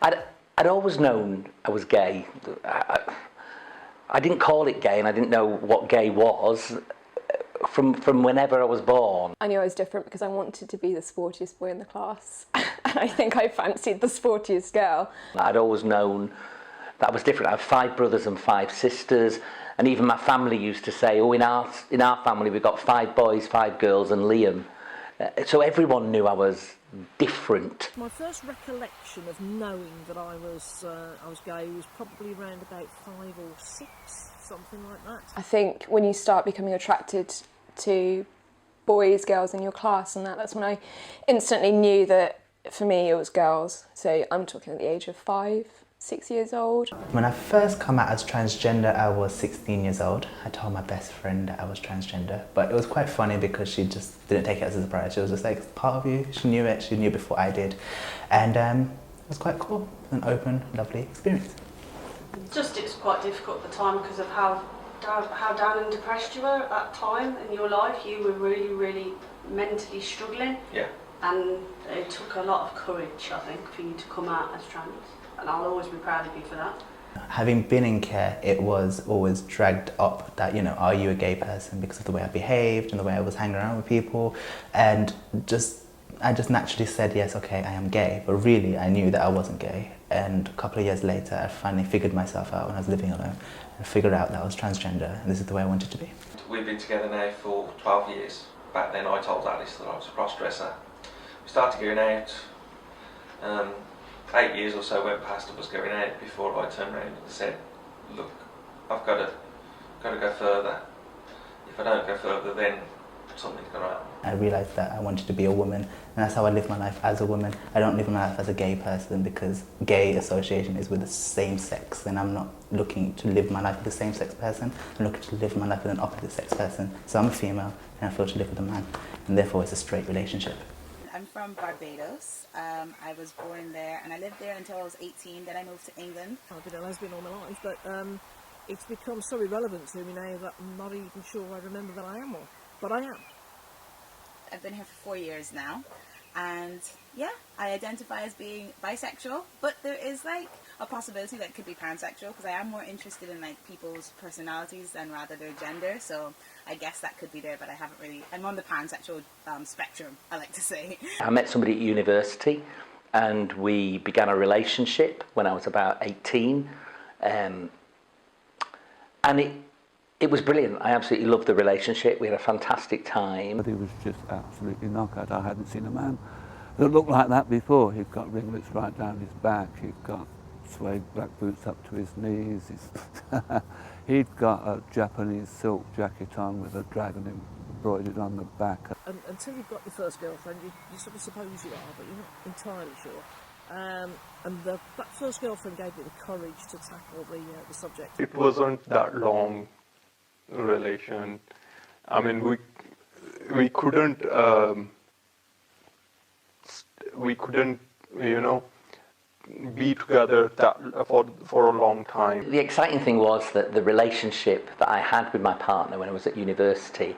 I'd, I'd always known I was gay. I didn't call it gay, and I didn't know what gay was from whenever I was born. I knew I was different because I wanted to be the sportiest boy in the class, and I think I fancied the sportiest girl. I'd always known that I was different. I have 5 brothers and 5 sisters, and even my family used to say, oh, in our family we've got 5 boys, 5 girls, and Liam. So everyone knew I was different. My first recollection of knowing that I was gay was probably around about 5 or 6, something like that. I think when you start becoming attracted to boys, girls in your class and that's when I instantly knew that for me it was girls. So I'm talking at the age of 5, 6 years old. When I first come out as transgender, I was 16 years old. I told my best friend that I was transgender, but it was quite funny because she just didn't take it as a surprise. She was just like, it's part of you. She knew it. She knew before I did. And it was quite cool. An open, lovely experience. It was quite difficult at the time because of how down and depressed you were at that time in your life. You were really, really mentally struggling. Yeah. And it took a lot of courage, I think, for you to come out as trans. And I'll always be proud of you for that. Having been in care, it was always dragged up that, are you a gay person, because of the way I behaved and the way I was hanging around with people. And I just naturally said, yes, okay, I am gay. But really, I knew that I wasn't gay. And a couple of years later, I finally figured myself out when I was living alone and figured out that I was transgender and this is the way I wanted to be. We've been together now for 12 years. Back then I told Alice that I was a cross-dresser. We started going out. 8 years or so went past of us going out before I turned around and said, look, I've got to go further. If I don't go further, then something's going to happen. I realised that I wanted to be a woman, and that's how I live my life as a woman. I don't live my life as a gay person because gay association is with the same sex, and I'm not looking to live my life with a same-sex person. I'm looking to live my life with an opposite-sex person. So I'm a female, and I feel to live with a man, and therefore it's a straight relationship. I'm from Barbados. I was born there and I lived there until I was 18, then I moved to England. I've been a lesbian all my life, but it's become so irrelevant to me now that I'm not even sure I remember that I am one. But I am. I've been here for 4 years now, and yeah, I identify as being bisexual, but there is like a possibility that it could be pansexual because I am more interested in like people's personalities than rather their gender, so I guess that could be there, but I haven't really, I'm on the pansexual spectrum, I like to say. I met somebody at university and we began a relationship when I was about 18, and it was brilliant. I absolutely loved the relationship. We had a fantastic time. He was just absolutely knockout. I hadn't seen a man that looked like that before. He'd got ringlets right down his back. He'd got suede black boots up to his knees. He'd got a Japanese silk jacket on with a dragon embroidered on the back. And until you've got your first girlfriend, you sort of suppose you are, but you're not entirely sure. And that first girlfriend gave me the courage to tackle the subject. It wasn't that long relation. I mean, we couldn't be together for a long time. The exciting thing was that the relationship that I had with my partner when I was at university,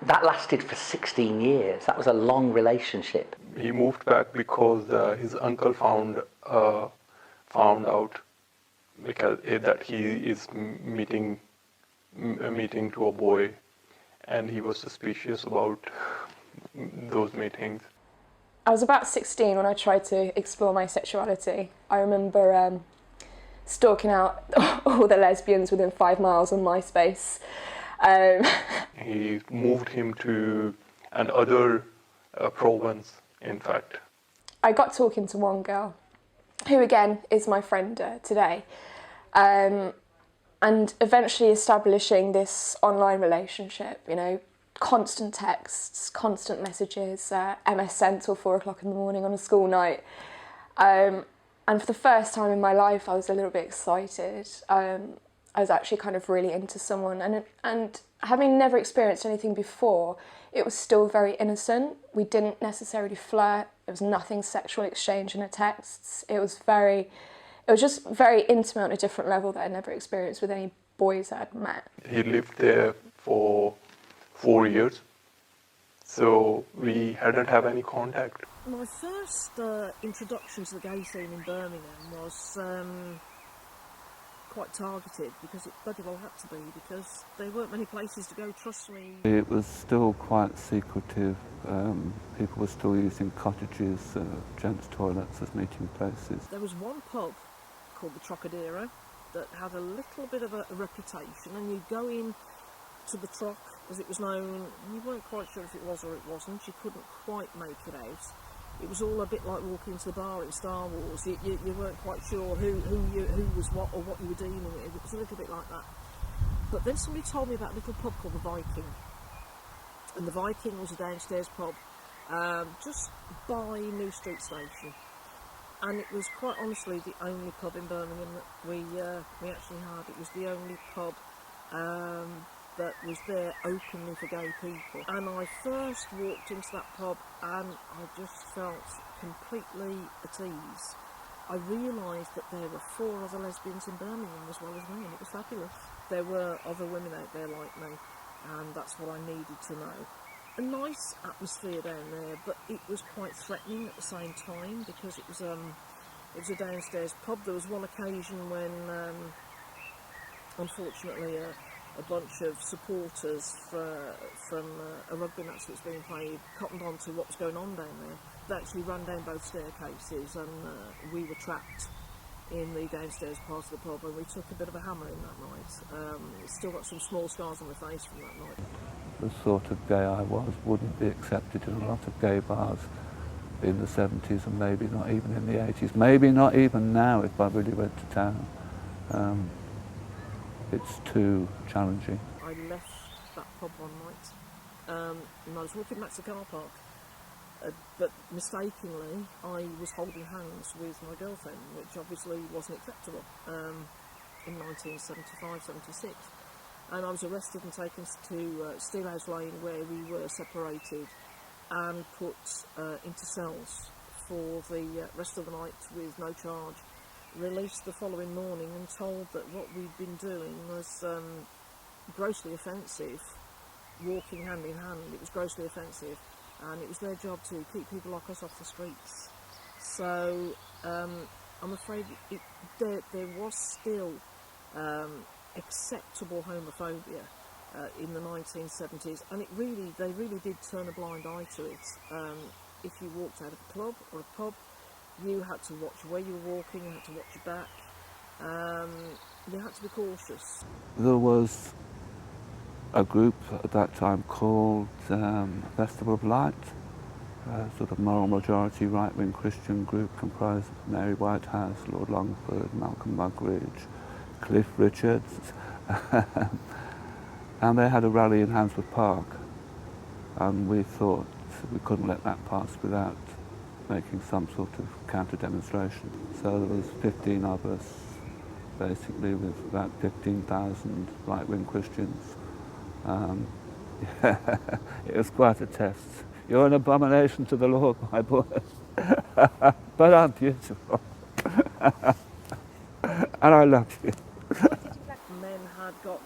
that lasted for 16 years. That was a long relationship. He moved back because his uncle found out that he is meeting to a boy, and he was suspicious about those meetings. I was about 16 when I tried to explore my sexuality. I remember stalking out all the lesbians within 5 miles on MySpace. He moved him to another province, in fact. I got talking to one girl, who again is my friend today, and eventually establishing this online relationship, constant texts, constant messages, MSN till 4 o'clock in the morning on a school night. And for the first time in my life, I was a little bit excited. I was actually kind of really into someone, and having never experienced anything before, it was still very innocent. We didn't necessarily flirt. There was nothing sexual exchange in the texts. It was just very intimate on a different level that I'd never experienced with any boys that I'd met. He lived there for 4 years. So we hadn't have any contact. My first introduction to the gay scene in Birmingham was quite targeted, because it bloody well had to be, because there weren't many places to go, trust me. It was still quite secretive. People were still using cottages, gents' toilets as meeting places. There was one pub called the Trocadero that had a little bit of a reputation, and you'd go in to the Troc, as it was known. You weren't quite sure if it was or it wasn't. You couldn't quite make it out. It was all a bit like walking into the bar in Star Wars. You weren't quite sure who was what or what you were dealing with. It was a little bit like that. But then somebody told me about a little pub called the Viking. And the Viking was a downstairs pub just by New Street Station. And it was quite honestly the only pub in Birmingham that we actually had. It was the only pub that was there openly for gay people. And I first walked into that pub and I just felt completely at ease. I realised that there were 4 other lesbians in Birmingham as well as me, and it was fabulous. There were other women out there like me, and that's what I needed to know. A nice atmosphere down there, but it was quite threatening at the same time, because it was a downstairs pub. There was one occasion when, unfortunately, a bunch of supporters from a rugby match that was being played cottoned on to what was going on down there. They actually ran down both staircases, and we were trapped in the downstairs part of the pub, and we took a bit of a hammering that night. Still got some small scars on my face from that night. The sort of gay I was wouldn't be accepted in a lot of gay bars in the 70s, and maybe not even in the 80s, maybe not even now if I really went to town. It's too challenging. I left that pub one night, and I was walking back to the car park, but mistakenly I was holding hands with my girlfriend, which obviously wasn't acceptable in 1975-76. And I was arrested and taken to Steelhouse Lane, where we were separated and put into cells for the rest of the night with no charge. Released the following morning and told that what we'd been doing was grossly offensive, walking hand in hand. It was grossly offensive, and it was their job to keep people like us off the streets. So I'm afraid there was still acceptable homophobia in the 1970s, and they really did turn a blind eye to it. If you walked out of a club or a pub, you had to watch where you were walking, you had to watch your back, you had to be cautious. There was a group at that time called Festival of Light, a sort of moral majority right-wing Christian group comprised of Mary Whitehouse, Lord Longford, Malcolm Muggeridge, Cliff Richards, and they had a rally in Handsworth Park, and we thought we couldn't let that pass without making some sort of counter-demonstration. So there was 15 of us, basically, with about 15,000 right-wing Christians. It was quite a test. You're an abomination to the Lord, my boy, but I'm beautiful, and I love you. Men had got,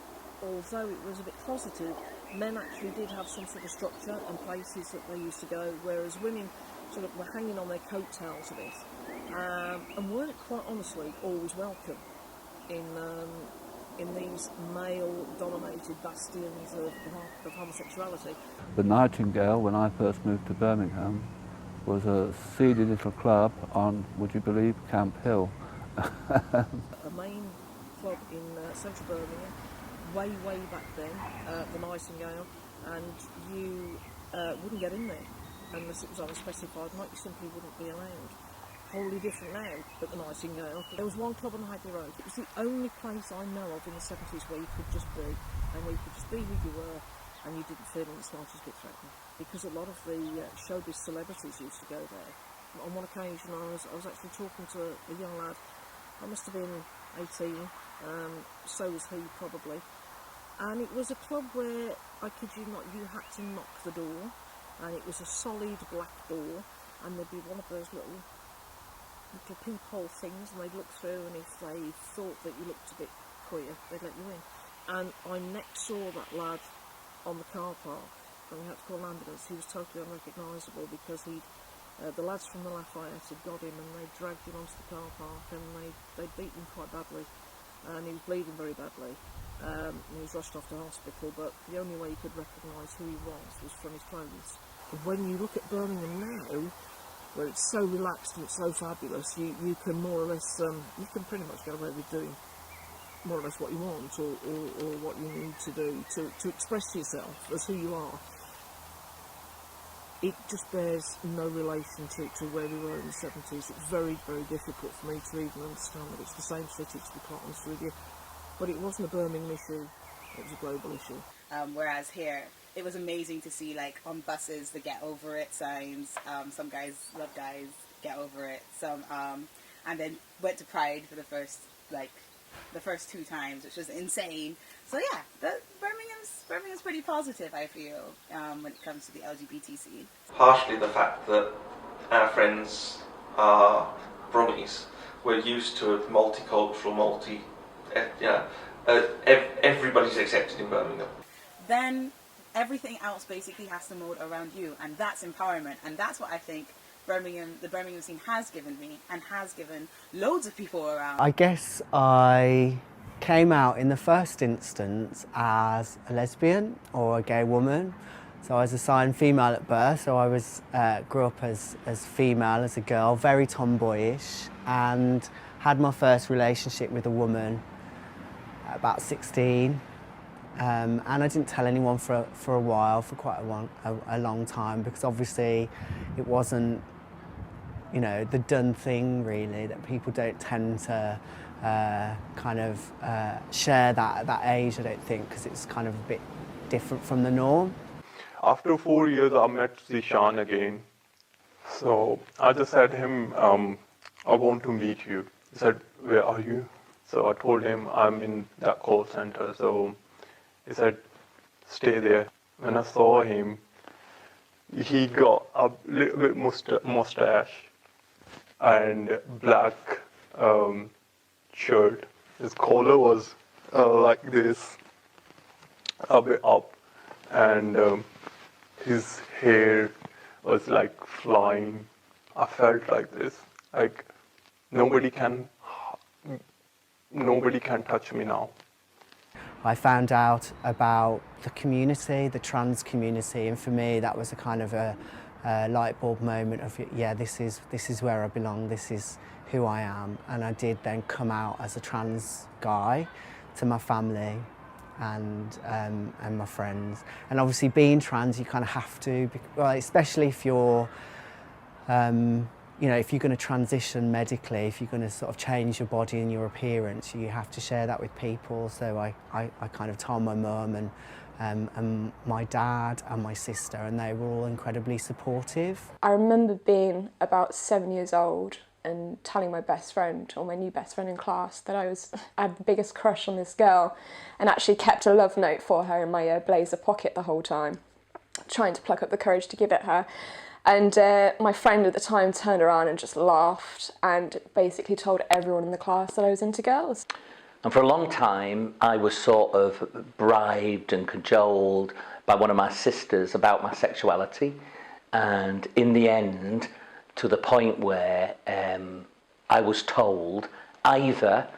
although it was a bit closeted, men actually did have some sort of structure and places that they used to go, whereas women sort of were hanging on their coattails a bit, and weren't, quite honestly, always welcome in these male-dominated bastions of homosexuality. The Nightingale, when I first moved to Birmingham, was a seedy little club on, would you believe, Camp Hill. A main club in central Birmingham, way back then, the Nightingale, and you wouldn't get in there unless it was on a specified night. You simply wouldn't be allowed. Wholly different now at the Nightingale. There was one club on Hagley Road. It was the only place I know of in the 70s where you could just be, and where you could just be who you were, and you didn't feel in the slightest bit threatened. Because a lot of the showbiz celebrities used to go there. On one occasion I was actually talking to a young lad. I must have been 18, so was he probably. And it was a club where, I kid you not, you had to knock the door, and it was a solid black door, and there'd be one of those little peephole things, and they'd look through, and if they thought that you looked a bit queer, they'd let you in. And I next saw that lad on the car park, and we had to call an ambulance. He was totally unrecognisable because the lads from the Lafayette had got him and they dragged him onto the car park and they beat him quite badly, and he was bleeding very badly. And he was rushed off to hospital, but the only way you could recognise who he was from his clothes. And when you look at Birmingham now, where it's so relaxed and it's so fabulous, you can more or less, you can pretty much get away with doing more or less what you want or what you need to do to express yourself as who you are. It just bears no relation to where we were in the 70s. It's very, very difficult for me to even understand that it's the same city, to be quite honest with you. But it wasn't a Birmingham issue, it was a global issue. Whereas here, it was amazing to see, like, on buses, the get over it signs. Some guys, love guys, get over it. Some, and then went to Pride for the first 2 times, which was insane. So yeah, Birmingham's pretty positive, I feel, when it comes to the LGBT scene. Partially the fact that our friends are Brummies. We're used to a multicultural, everybody's accepted in Birmingham. Then everything else basically has to mold around you, and that's empowerment, and that's what I think the Birmingham scene has given me, and has given loads of people around. I guess I came out in the first instance as a lesbian or a gay woman. So I was assigned female at birth, so I grew up as female, as a girl, very tomboyish, and had my first relationship with a woman at about 16. And I didn't tell anyone for a while, for quite a long time, because obviously it wasn't, the done thing really, that people don't tend to share that at that age, I don't think, because it's kind of a bit different from the norm. After 4 years, I met Zishan again. So I just said to him, I want to meet you. He said, where are you? So I told him I'm in that call center. So he said, stay there. When I saw him, he got a little bit mustache and black shirt. His collar was like this, a bit up, and his hair was like flying. I felt like this, like nobody can touch me now. I found out about the community, the trans community, and for me that was a kind of a light bulb moment of, yeah, this is where I belong, this is who I am. And I did then come out as a trans guy to my family and my friends. And obviously being trans, you kind of have to, well, especially if you're, if you're going to transition medically, if you're going to sort of change your body and your appearance, you have to share that with people. So I kind of told my mum and my dad and my sister, and they were all incredibly supportive. I remember being about 7 years old and telling my best friend, or my new best friend in class, that I had the biggest crush on this girl, and actually kept a love note for her in my blazer pocket the whole time, trying to pluck up the courage to give it her. And my friend at the time turned around and just laughed and basically told everyone in the class that I was into girls. And for a long time, I was sort of bribed and cajoled by one of my sisters about my sexuality. And in the end, to the point where I was told either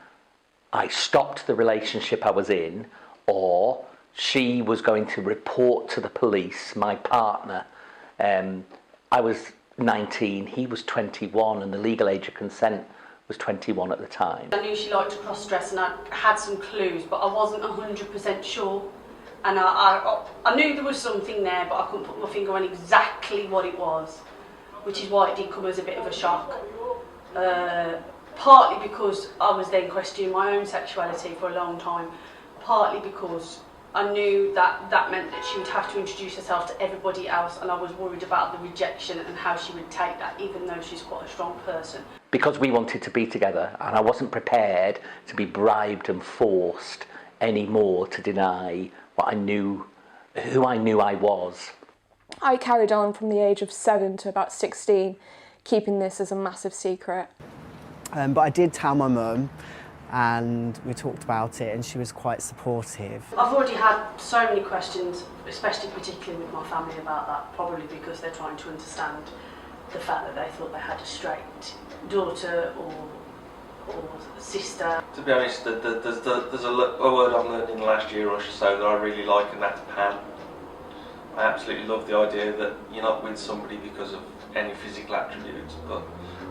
I stopped the relationship I was in, or she was going to report to the police, my partner. I was 19, he was 21, and the legal age of consent was 21 at the time. I knew she liked to cross-dress, and I had some clues, but I wasn't 100% sure. And I knew there was something there, but I couldn't put my finger on exactly what it was, which is why it did come as a bit of a shock. Partly because I was then questioning my own sexuality for a long time, partly because I knew that meant that she would have to introduce herself to everybody else, and I was worried about the rejection and how she would take that, even though she's quite a strong person. Because we wanted to be together, and I wasn't prepared to be bribed and forced anymore to deny what I knew, who I knew I was. I carried on from the age of 7 to about 16, keeping this as a massive secret. But I did tell my mum, and we talked about it and she was quite supportive. I've already had so many questions, especially particularly with my family about that, probably because they're trying to understand the fact that they thought they had a straight daughter or sister. To be honest, there's a word I've learned in the last year or so that I really like, and that's Pam. I absolutely love the idea that you're not with somebody because of any physical attributes, but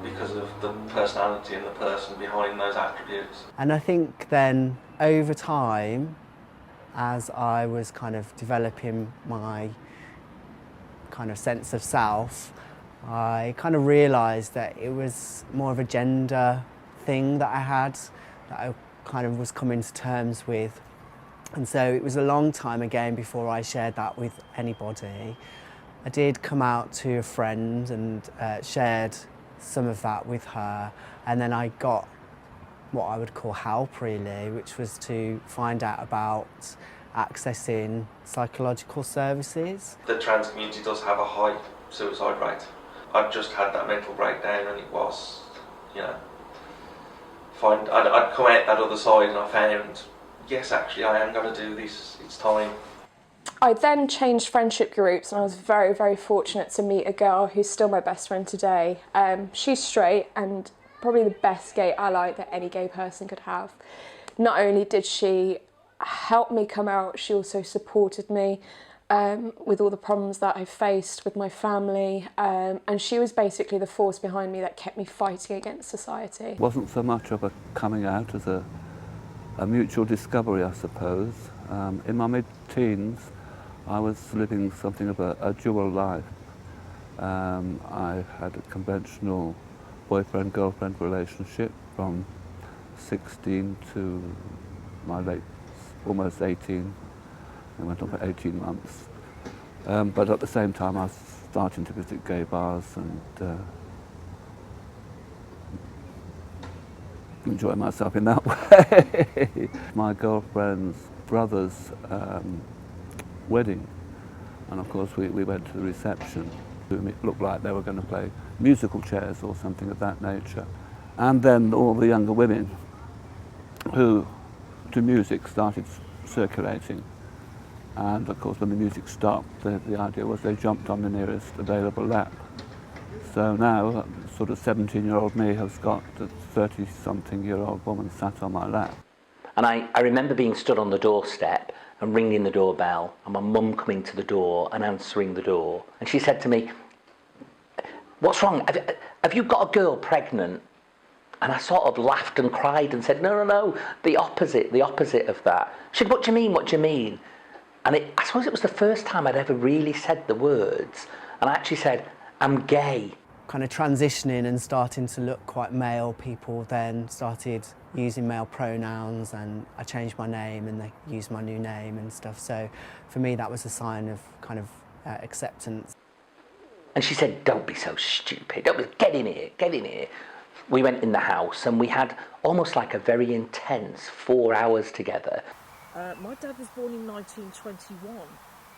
because of the personality and the person behind those attributes. And I think then over time, as I was kind of developing my kind of sense of self, I kind of realised that it was more of a gender thing that I had, that I kind of was coming to terms with. And so it was a long time again before I shared that with anybody. I did come out to a friend and shared some of that with her, and then I got what I would call help really, which was to find out about accessing psychological services. The trans community does have a high suicide rate. I've just had that mental breakdown, and it was, you know, I'd come out that other side and I found, yes, actually I am going to do this, it's time. I then changed friendship groups, and I was very, very fortunate to meet a girl who's still my best friend today. She's straight and probably the best gay ally that any gay person could have. Not only did she help me come out, she also supported me with all the problems that I faced with my family, and she was basically the force behind me that kept me fighting against society. It wasn't so much of a coming out as a mutual discovery, I suppose. In my mid-teens, I was living something of a dual life. I had a conventional boyfriend-girlfriend relationship from 16 to my late, almost 18. I went on for 18 months. But at the same time, I was starting to visit gay bars and enjoy myself in that way. My girlfriend's brother's wedding, and of course we went to the reception. It looked like they were going to play musical chairs or something of that nature. And then all the younger women who, to music, started circulating. And of course when the music stopped, the idea was they jumped on the nearest available lap. So now, sort of 17-year-old me has got a 30-something-year-old woman sat on my lap. And I remember being stood on the doorstep and ringing the doorbell, and my mum coming to the door and answering the door. And she said to me, "What's wrong? Have you got a girl pregnant?" And I sort of laughed and cried and said, no, the opposite of that. She said, "What do you mean, what do you mean?" And I suppose it was the first time I'd ever really said the words. And I actually said, "I'm gay." Kind of transitioning and starting to look quite male, people then started using male pronouns, and I changed my name and they used my new name and stuff. So for me that was a sign of kind of acceptance. And she said, "Don't be so stupid, get in here. We went in the house and we had almost like a very intense 4 hours together. My dad was born in 1921,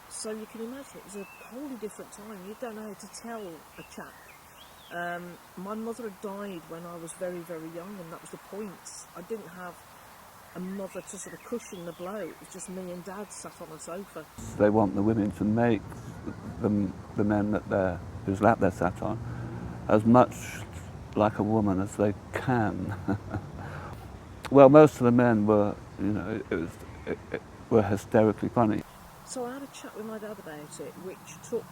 so you can imagine it was a wholly different time. You don't know how to tell a chap. My mother had died when I was very, very young, and that was the point. I didn't have a mother to sort of cushion the blow. It was just me and Dad sat on a sofa. They want the women to make the men whose lap they're sat on as much like a woman as they can. Well, most of the men were, were hysterically funny. So I had a chat with my dad about it, which took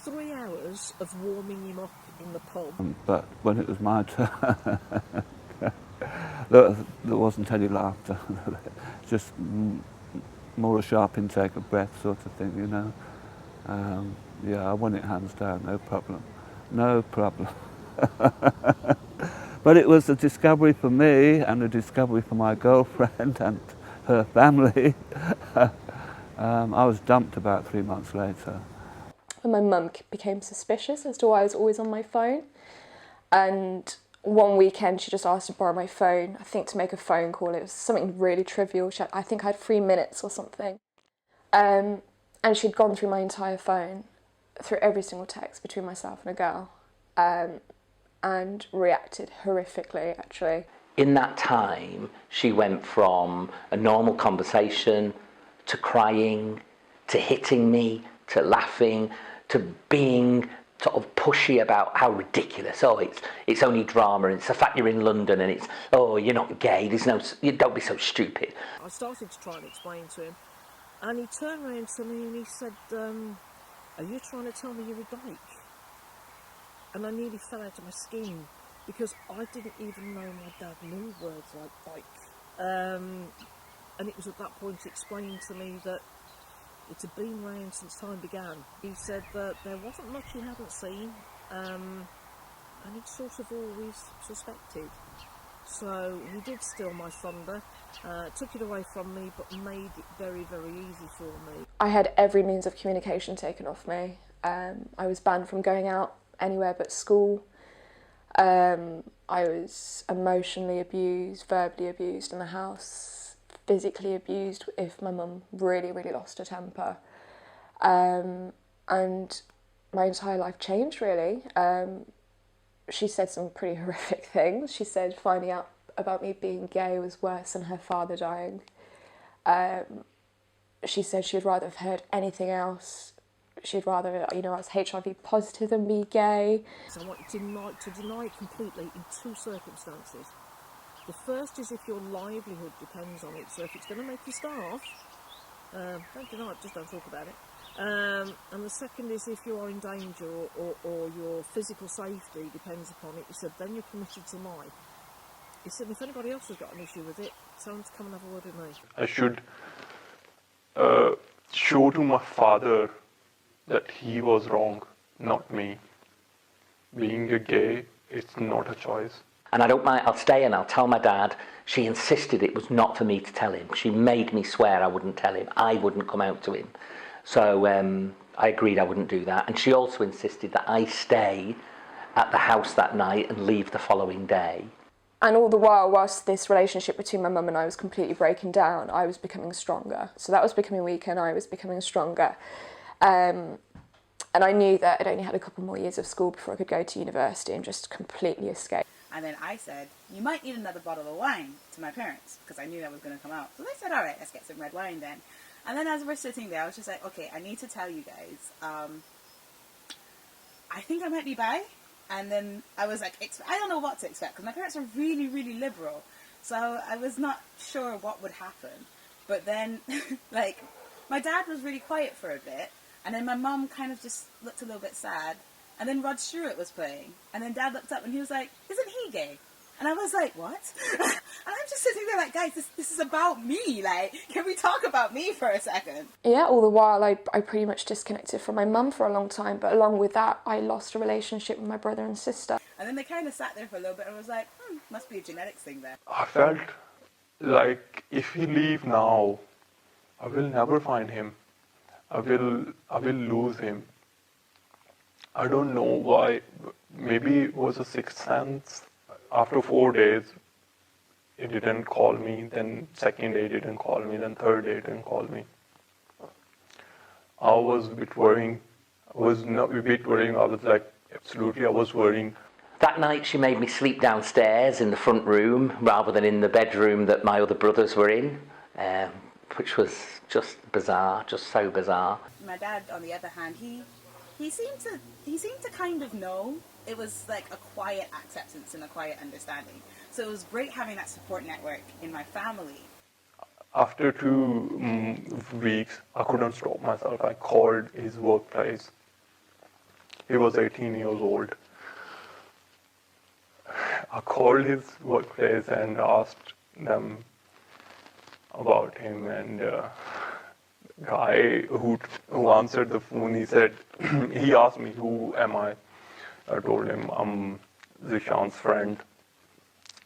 3 hours of warming him up in the pub. But when it was my turn, there wasn't any laughter. Just more a sharp intake of breath sort of thing, you know. Yeah, I won it hands down, no problem. No problem. But it was a discovery for me and a discovery for my girlfriend and her family. I was dumped about 3 months later. And my mum became suspicious as to why I was always on my phone. And one weekend she just asked to borrow my phone, I think to make a phone call. It was something really trivial. I think I had 3 minutes or something. And she'd gone through my entire phone, through every single text between myself and a girl, and reacted horrifically, actually. in that time, she went from a normal conversation to crying, to hitting me, to laughing, to being sort of pushy about how ridiculous. Oh, it's only drama. It's the fact you're in London, and it's, oh, you're not gay. You don't be so stupid. I started to try and explain to him, and he turned around to me and he said, "Are you trying to tell me you're a dyke?" And I nearly fell out of my skin, because I didn't even know my dad knew words like dyke. And it was at that point he explained to me that it had been around since time began. He said that there wasn't much he hadn't seen, and he'd sort of always suspected. So he did steal my thunder, took it away from me, but made it very, very easy for me. I had every means of communication taken off me. I was banned from going out anywhere but school. I was emotionally abused, verbally abused in the house, physically abused if my mum really, really lost her temper. And my entire life changed, really. She said some pretty horrific things. She said finding out about me being gay was worse than her father dying. She said she'd rather have heard anything else. She'd rather, I was HIV positive than be gay. So I want you to deny it completely in two circumstances. The first is if your livelihood depends on it. So if it's going to make you starve, don't deny it, just don't talk about it. And the second is if you are in danger or your physical safety depends upon it. He said, then you're permitted to lie. He said, if anybody else has got an issue with it, tell them to come and have a word with me. I should show to my father that he was wrong, not me. Being a gay, it's not a choice. And I don't mind, I'll stay and I'll tell my dad. She insisted it was not for me to tell him. She made me swear I wouldn't tell him. I wouldn't come out to him. So I agreed I wouldn't do that. And she also insisted that I stay at the house that night and leave the following day. And all the while, whilst this relationship between my mum and I was completely breaking down, I was becoming stronger. So that was becoming weaker and I was becoming stronger. And I knew that I'd only had a couple more years of school before I could go to university and just completely escape. And then I said, you might need another bottle of wine, to my parents, because I knew that was going to come out. So they said, all right, let's get some red wine then. And then as we're sitting there, I was just like, okay, I need to tell you guys, I think I might be bi. And then I was like, I don't know what to expect, because my parents are really, really liberal. So I was not sure what would happen. But then, my dad was really quiet for a bit. And then my mum kind of just looked a little bit sad. And then Rod Stewart was playing. And then Dad looked up and he was like, isn't he gay? And I was like, what? And I'm just sitting there like, guys, this is about me. Can we talk about me for a second? Yeah, all the while I pretty much disconnected from my mum for a long time. But along with that, I lost a relationship with my brother and sister. And then they kind of sat there for a little bit and was like, must be a genetics thing there. I felt like if he leave now, I will never find him. I will lose him. I don't know why. Maybe it was a sixth sense. After 4 days, he didn't call me. Then second day, he didn't call me. Then third day, he didn't call me. I was a bit worrying. I was not a bit worrying. I was like, absolutely, I was worrying. That night she made me sleep downstairs in the front room rather than in the bedroom that my other brothers were in, which was just bizarre, just so bizarre. My dad, on the other hand, he seemed to kind of know. It was like a quiet acceptance and a quiet understanding. So it was great having that support network in my family. After 2 weeks, I couldn't stop myself. I called his workplace. He was 18 years old. I called his workplace and asked them about him, and guy who answered the phone, he said, he asked me, who am I? I told him I'm Zishan's friend,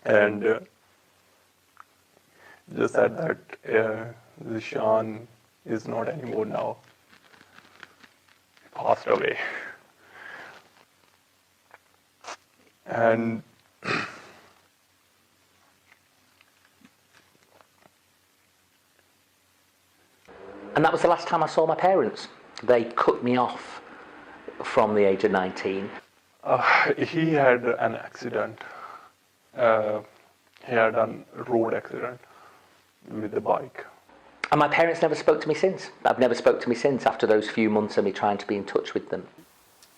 and just said that Zishan is not anymore now. He passed away. And that was the last time I saw my parents. They cut me off from the age of 19. He had an accident. he had done a road accident with the bike. And my parents never spoke to me since. I've never spoke to me since after those few months of me trying to be in touch with them.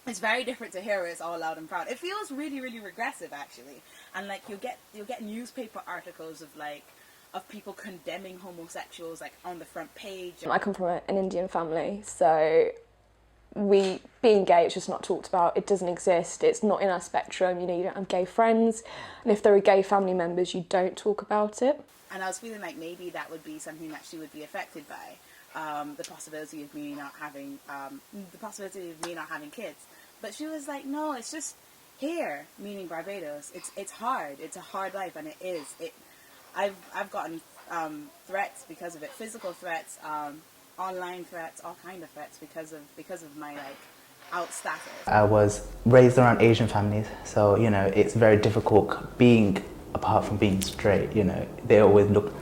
It's very different to hear it's all loud and proud. It feels really, really regressive, actually. And like you'll get newspaper articles of people condemning homosexuals like on the front page. I come from an Indian family, so being gay is just not talked about. It doesn't exist. It's not in our spectrum. You know, you don't have gay friends, and if there are gay family members, you don't talk about it. And I was feeling like maybe that would be something that she would be affected by. The possibility of me not having kids. But she was like, no, it's just here, meaning Barbados. It's hard. It's a hard life, and it is. I've gotten threats because of it, physical threats, online threats, all kind of threats because of my like out status. I was raised around Asian families, so you know it's very difficult being apart from being straight. You know, they always look.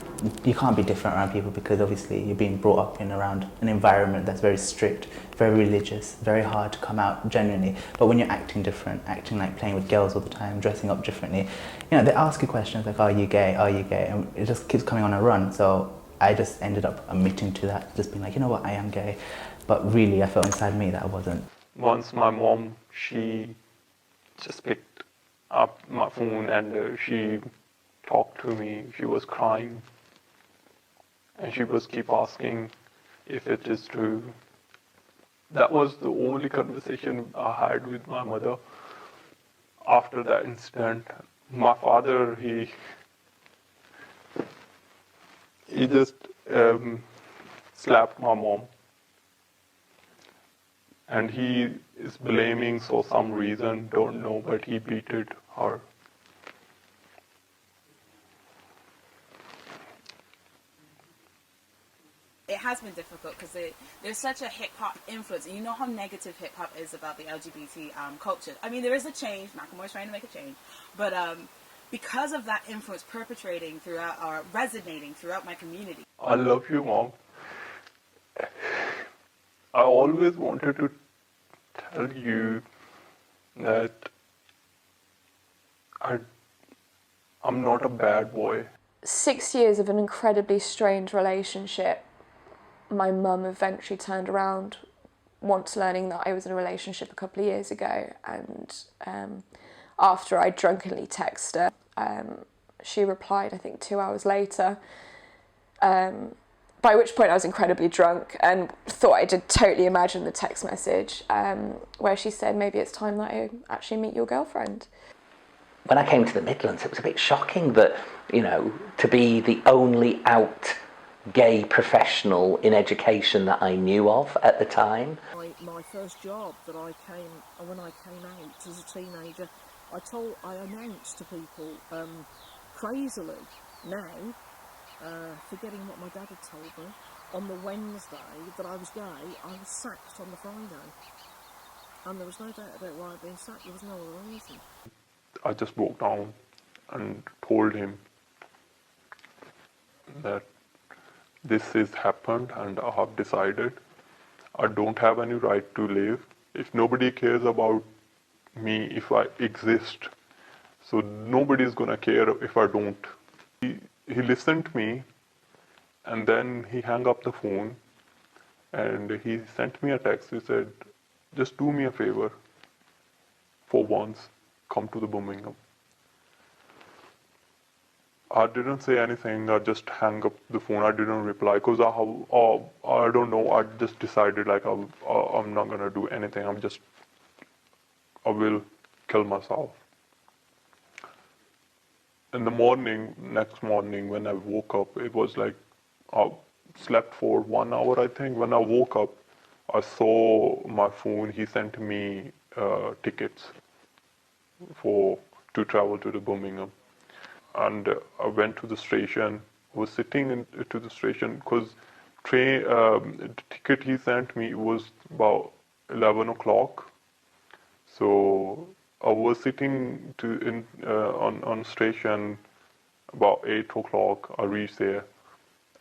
You can't be different around people because obviously you're being brought up in around an environment that's very strict, very religious, very hard to come out genuinely. But when you're acting different, acting like playing with girls all the time, dressing up differently, you know, they ask you questions like, are you gay? Are you gay? And it just keeps coming on a run. So I just ended up admitting to that, just being like, you know what, I am gay. But really, I felt inside me that I wasn't. Once my mom, she just picked up my phone and she talked to me. She was crying. And she was keep asking if it is true. That was the only conversation I had with my mother after that incident. My father, he just slapped my mom. And he is blaming for some reason, don't know, but he beated her. It has been difficult because there's such a hip-hop influence, and you know how negative hip-hop is about the LGBT culture. I mean, there is a change. Macklemore's trying to make a change. But because of that influence perpetrating throughout, or resonating throughout my community. I love you, Mom. I always wanted to tell you that I'm not a bad boy. 6 years of an incredibly strained relationship. My mum eventually turned around once learning that I was in a relationship a couple of years ago, and after I drunkenly texted her, she replied I think 2 hours later, by which point I was incredibly drunk and thought I did totally imagine the text message where she said, maybe it's time that I actually meet your girlfriend. When I came to the Midlands, it was a bit shocking that, you know, to be the only out gay professional in education that I knew of at the time. My first job that when I came out as a teenager, I announced to people crazily now, forgetting what my dad had told me, on the Wednesday that I was gay, I was sacked on the Friday. And there was no doubt about why I'd been sacked, there was no other reason. I just broke down and told him that this has happened and I have decided I don't have any right to live. If nobody cares about me if I exist, so nobody's gonna care if I don't. He listened to me and then he hung up the phone and he sent me a text. He said, just do me a favor for once, come to the Birmingham. I didn't say anything, I just hung up the phone, I didn't reply because I don't know, I just decided like I'm not gonna do anything, I will kill myself. In the morning, next morning when I woke up, it was like I slept for 1 hour I think. When I woke up, I saw my phone, he sent me tickets to travel to the Birmingham. And I went to the station, was sitting to the station because the ticket he sent me was about 11 o'clock. So I was sitting on station about 8 o'clock. I reached there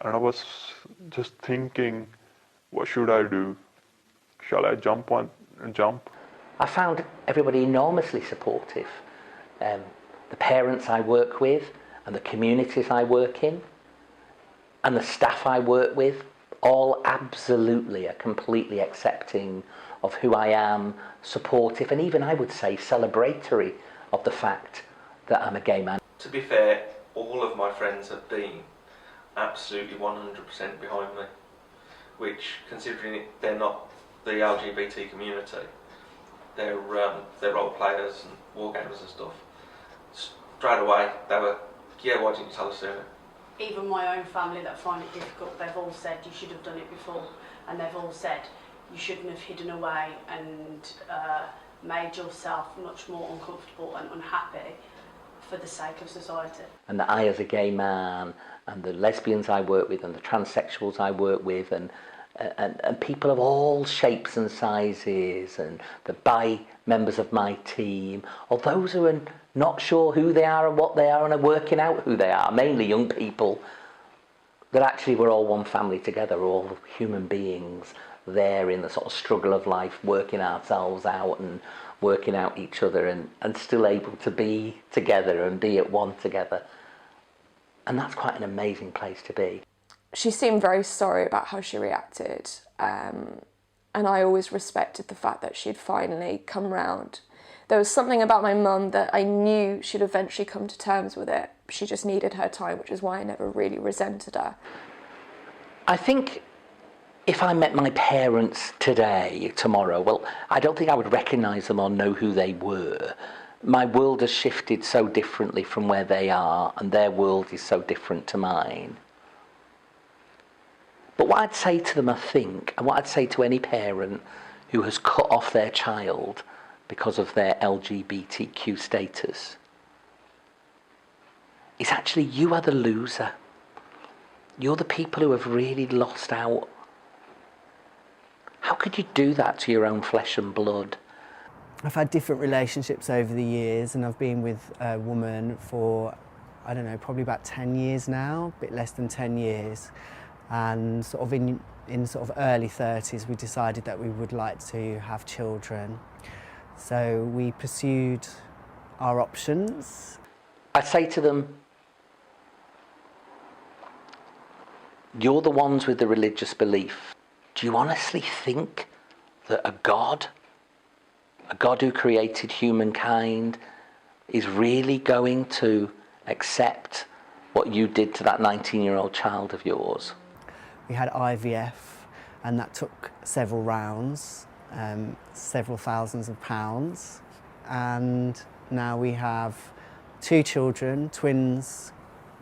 and I was just thinking, what should I do? Shall I jump? I found everybody enormously supportive. The parents I work with and the communities I work in and the staff I work with all absolutely are completely accepting of who I am, supportive, and even I would say celebratory of the fact that I'm a gay man. To be fair, all of my friends have been absolutely 100% behind me, which, considering they're not the LGBT community, they're role players and war gamers and stuff, straight away they were, yeah, why didn't you tell us sooner? Even my own family that find it difficult, they've all said you should have done it before, and they've all said you shouldn't have hidden away and made yourself much more uncomfortable and unhappy for the sake of society. And that I, as a gay man, and the lesbians I work with, and the transsexuals I work with, and people of all shapes and sizes, and the bi members of my team, or those who are not sure who they are and what they are and are working out who they are, mainly young people, that actually we're all one family together, all human beings there in the sort of struggle of life, working ourselves out and working out each other, and still able to be together and be at one together. And that's quite an amazing place to be. She seemed very sorry about how she reacted, and I always respected the fact that she'd finally come round. There was something about my mum that I knew she'd eventually come to terms with it. She just needed her time, which is why I never really resented her. I think if I met my parents tomorrow, well, I don't think I would recognise them or know who they were. My world has shifted so differently from where they are, and their world is so different to mine. But what I'd say to them, I think, and what I'd say to any parent who has cut off their child because of their LGBTQ status, is actually you are the loser. You're the people who have really lost out. How could you do that to your own flesh and blood? I've had different relationships over the years, and I've been with a woman for, I don't know, probably about 10 years now, a bit less than 10 years. And sort of in sort of early 30s, we decided that we would like to have children. So we pursued our options. I say to them, you're the ones with the religious belief. Do you honestly think that a God who created humankind, is really going to accept what you did to that 19-year-old child of yours? We had IVF, and that took several rounds, several thousands of pounds, and now we have 2 children, twins,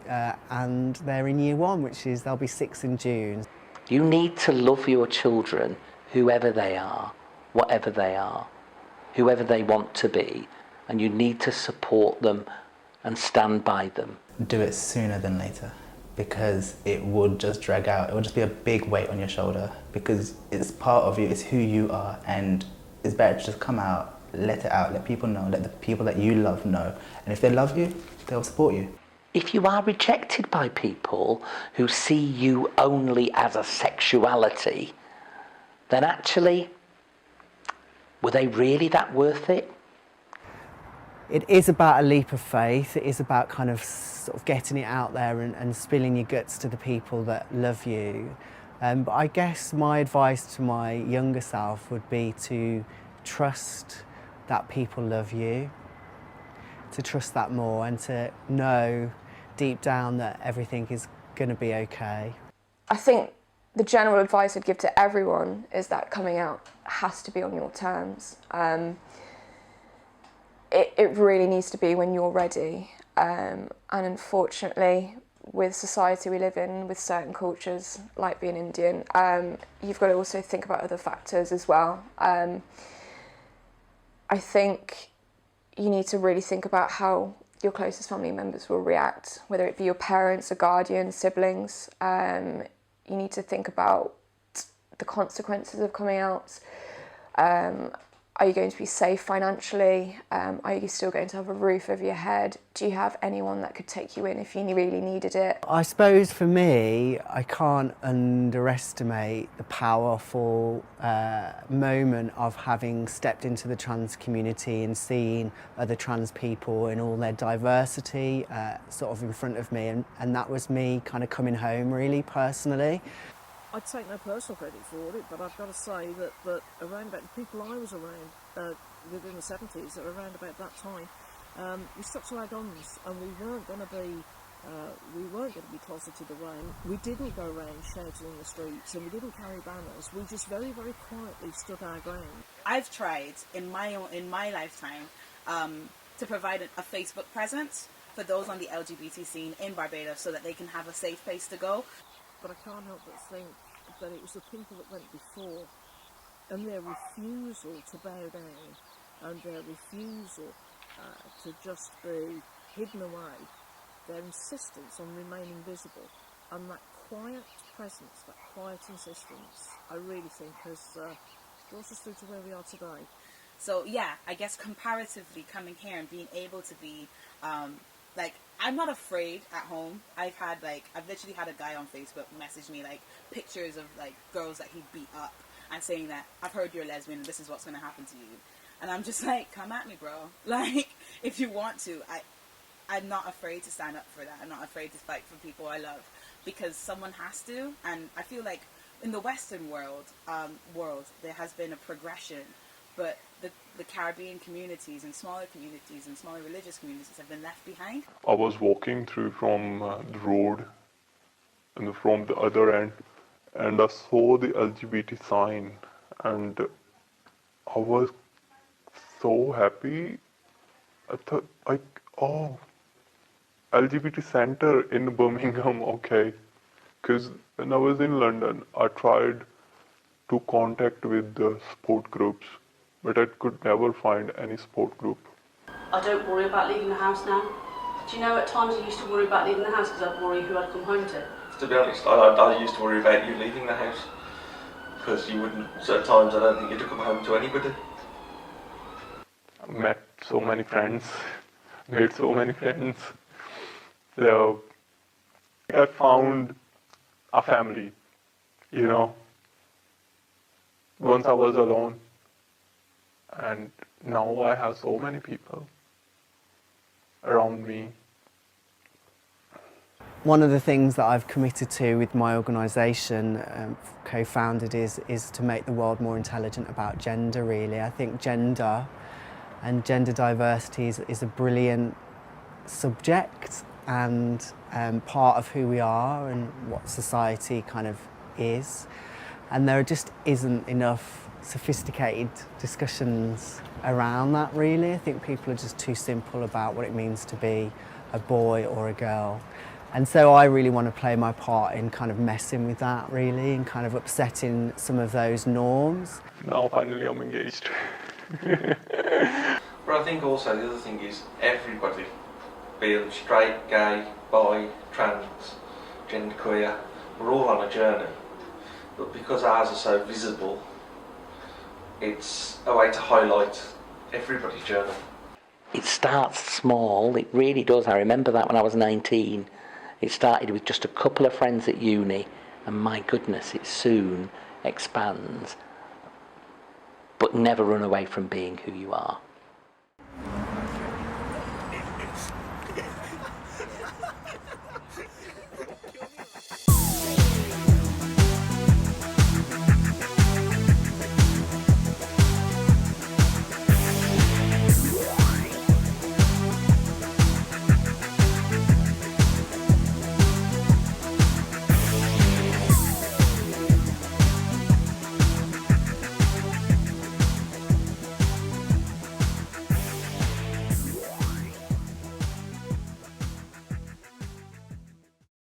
and they're in year 1, which is, they'll be 6 in June. You need to love your children, whoever they are, whatever they are, whoever they want to be, and you need to support them and stand by them. Do it sooner than later, because it would just drag out. It would just be a big weight on your shoulder, because it's part of you, it's who you are, and it's better to just come out, let it out, let people know, let the people that you love know. And if they love you, they'll support you. If you are rejected by people who see you only as a sexuality, then actually, were they really that worth it? It is about a leap of faith. It is about kind of sort of getting it out there and spilling your guts to the people that love you. But I guess my advice to my younger self would be to trust that people love you, to trust that more, and to know deep down that everything is going to be okay. I think the general advice I'd give to everyone is that coming out has to be on your terms. It really needs to be when you're ready. And unfortunately, with society we live in, with certain cultures, like being Indian, you've got to also think about other factors as well. I think you need to really think about how your closest family members will react, whether it be your parents, or guardians, siblings. You need to think about the consequences of coming out. Are you going to be safe financially? Are you still going to have a roof over your head? Do you have anyone that could take you in if you really needed it? I suppose for me, I can't underestimate the powerful moment of having stepped into the trans community and seeing other trans people in all their diversity sort of in front of me, and that was me kind of coming home really personally. I'd take no personal credit for it, but I've got to say that around about the people I was around within the 70s, around about that time, we stuck to our guns, and we weren't going to be closeted away. We didn't go around shouting in the streets, and we didn't carry banners. We just very, very quietly stood our ground. I've tried in my lifetime to provide a Facebook presence for those on the LGBT scene in Barbados, so that they can have a safe place to go. But I can't help but think that it was the people that went before, and their refusal to bow down, and their refusal to just be hidden away, their insistence on remaining visible, and that quiet presence, that quiet insistence, I really think has brought us through to where we are today. So yeah, I guess comparatively coming here and being able to be I'm not afraid at home. I've literally had a guy on Facebook message me pictures of girls that he beat up and saying that, I've heard you're a lesbian and this is what's going to happen to you. And I'm just come at me, bro. If you want to. I'm not afraid to stand up for that. I'm not afraid to fight for people I love, because someone has to. And I feel like in the Western world, there has been a progression, but the Caribbean communities and smaller religious communities have been left behind. I was walking through from the road and from the other end, and I saw the LGBT sign, and I was so happy. I thought, oh, LGBT center in Birmingham, okay. Because when I was in London, I tried to contact with the sport groups, but I could never find any sport group. I don't worry about leaving the house now. Do you know, at times I used to worry about leaving the house because I'd worry who I'd come home to. To be honest, I used to worry about you leaving the house, because you wouldn't, at times I don't think you'd come home to anybody. I met so many friends, made so many friends. So I found a family, once I was alone. And now I have so many people around me. One of the things that I've committed to with my organisation, co-founded, is to make the world more intelligent about gender, really. I think gender and gender diversity is a brilliant subject and part of who we are and what society kind of is. And there just isn't enough sophisticated discussions around that, really. I think people are just too simple about what it means to be a boy or a girl. And so I really want to play my part in kind of messing with that, really, and kind of upsetting some of those norms. Now finally I'm engaged. But I think also the other thing is everybody, be it straight, gay, bi, trans, genderqueer, we're all on a journey. But because ours are so visible, it's a way to highlight everybody's journey. It starts small, it really does. I remember that when I was 19. It started with just a couple of friends at uni, and my goodness, it soon expands. But never run away from being who you are.